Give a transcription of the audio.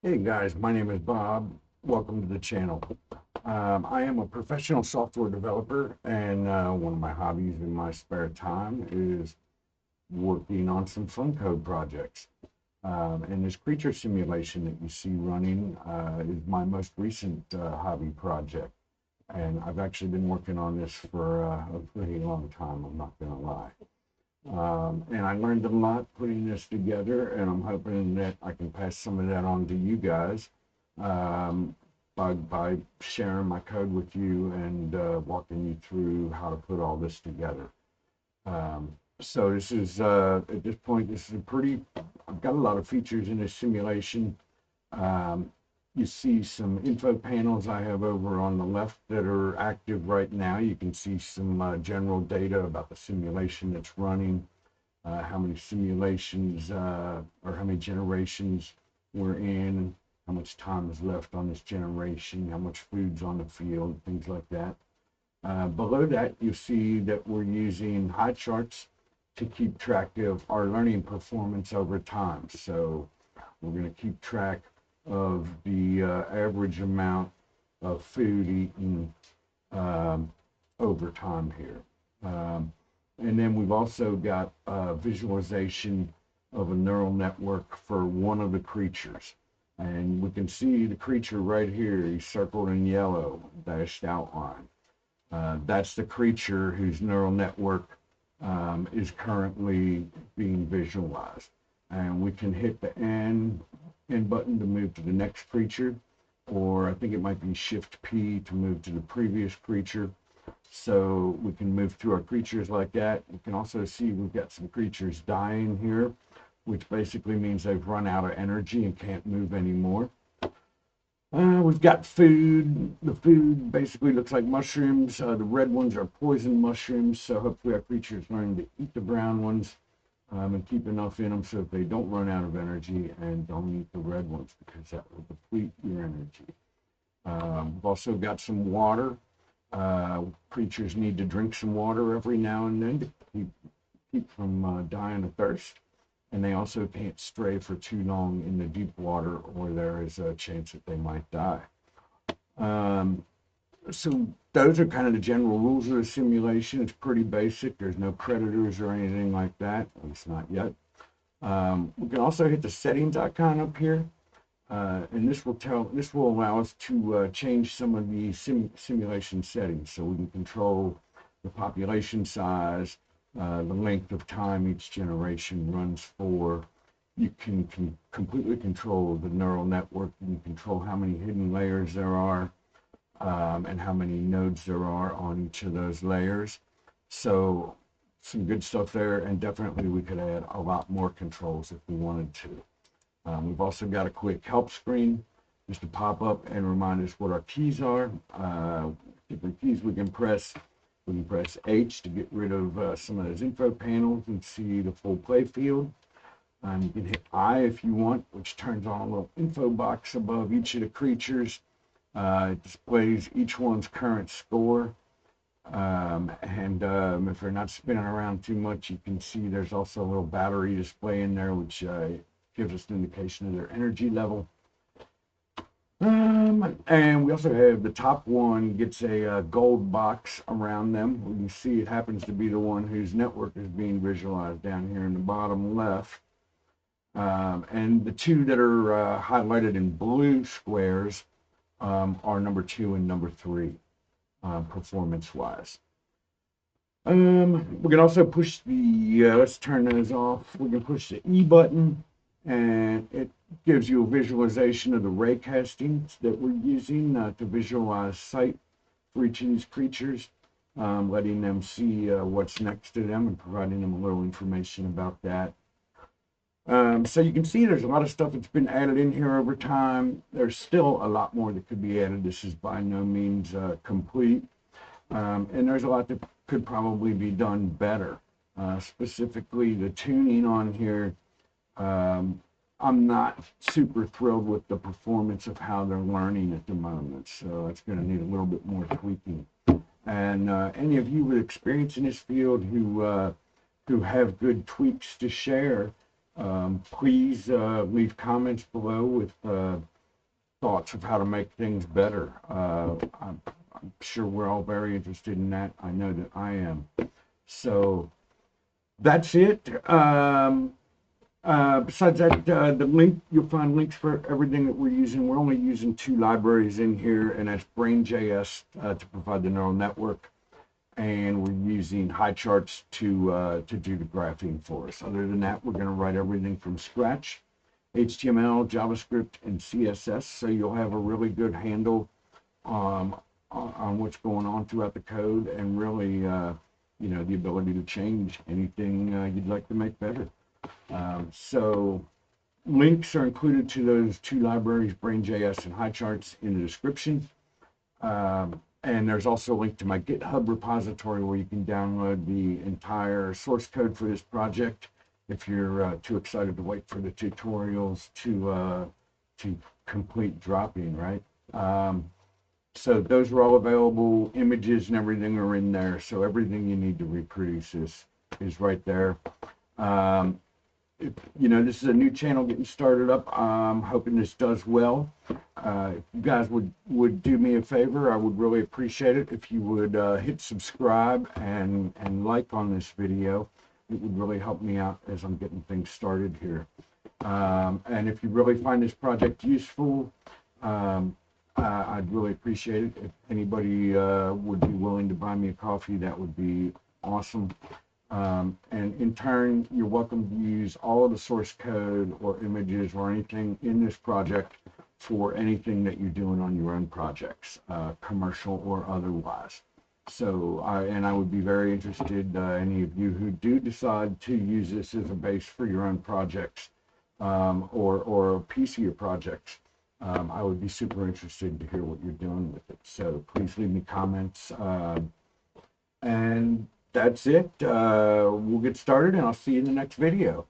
Hey guys, my name is Bob. Welcome to the channel. I am a professional software developer, and one of my hobbies in my spare time is working on some fun code projects. And this creature simulation that you see running is my most recent hobby project. And I've actually been working on this for a pretty long time, I'm not going to lie. And I learned a lot putting this together, and I'm hoping that I can pass some of that on to you guys um, by sharing my code with you and walking you through how to put all this together. So this is, at this point, this is a pretty, I've got a lot of features in this simulation. Um, you see some info panels I have over on the left that are active right now. You can see some general data about the simulation that's running, how many simulations or how many generations we're in, how much time is left on this generation, how much food's on the field, things like that. Below that, you see that we're using Highcharts to keep track of our learning performance over time. So we're going to keep track of the average amount of food eaten um, over time here. And then we've also got a visualization of a neural network for one of the creatures. And we can see the creature right here. He's circled in yellow, dashed outline. That's the creature whose neural network is currently being visualized. And we can hit the N button to move to the next creature, or I think it might be Shift P to move to the previous creature. So we can move through our creatures like that. You can also see we've got some creatures dying here, which basically means they've run out of energy and can't move anymore. We've got food. The food basically looks like mushrooms. The red ones are poison mushrooms, so hopefully our creatures learn to eat the brown ones and keep enough in them so that they don't run out of energy and don't eat the red ones because that will deplete your energy. We've also got some water. Creatures need to drink some water every now and then to keep from dying of thirst. And they also can't stray for too long in the deep water, or there is a chance that they might die. Um, so those are kind of the general rules of the simulation. It's pretty basic. There's no predators or anything like that, at least not yet. We can also hit the settings icon up here, and this will allow us to change some of the simulation settings, so we can control the population size, the length of time each generation runs for. You can completely control the neural network. You can control how many hidden layers there are, and how many nodes there are on each of those layers. So some good stuff there, and definitely we could add a lot more controls if we wanted to. We've also got a quick help screen just to pop up and remind us what our keys are. Different keys we can press. We can press H to get rid of some of those info panels and see the full play field. You can hit I if you want, which turns on a little info box above each of the creatures. It displays each one's current score. And if they're not spinning around too much, you can see there's also a little battery display in there, which gives us an indication of their energy level. And we also have the top one gets a gold box around them. You can see it happens to be the one whose network is being visualized down here in the bottom left. And the two that are highlighted in blue squares are number 2 and number 3 performance-wise. We can also push the, let's turn those off. We can push the E button, and it gives you a visualization of the ray castings that we're using to visualize sight for each of these creatures, letting them see what's next to them and providing them a little information about that. So you can see there's a lot of stuff that's been added in here over time. There's still a lot more that could be added. This is by no means complete. And there's a lot that could probably be done better. Specifically, the tuning on here, I'm not super thrilled with the performance of how they're learning at the moment. So it's going to need a little bit more tweaking. And any of you with experience in this field who have good tweaks to share, Please leave comments below with thoughts of how to make things better. I'm sure we're all very interested in that. I know that I am. So that's it. Besides that, the link, you'll find links for everything that we're using. We're only using 2 libraries in here, and that's brain.js to provide the neural network, and we're using Highcharts to do the graphing for us. Other than that, we're going to write everything from scratch, HTML, JavaScript, and CSS, so you'll have a really good handle on what's going on throughout the code, and really, the ability to change anything you'd like to make better. So links are included to those 2 libraries, brain.js and Highcharts, in the description. And there's also a link to my GitHub repository where you can download the entire source code for this project if you're too excited to wait for the tutorials to complete dropping, right? So those are all available. Images and everything are in there. So everything you need to reproduce is right there. This is a new channel getting started up. I'm hoping this does well. If you guys would do me a favor, I would really appreciate it if you would hit subscribe and like on this video. It would really help me out as I'm getting things started here. And if you really find this project useful, I'd really appreciate it. If anybody would be willing to buy me a coffee, that would be awesome. And in turn, you're welcome to use all of the source code or images or anything in this project for anything that you're doing on your own projects, commercial or otherwise. So, I would be very interested, any of you who do decide to use this as a base for your own projects, or a piece of your projects, I would be super interested to hear what you're doing with it. So please leave me comments. And that's it. We'll get started, and I'll see you in the next video.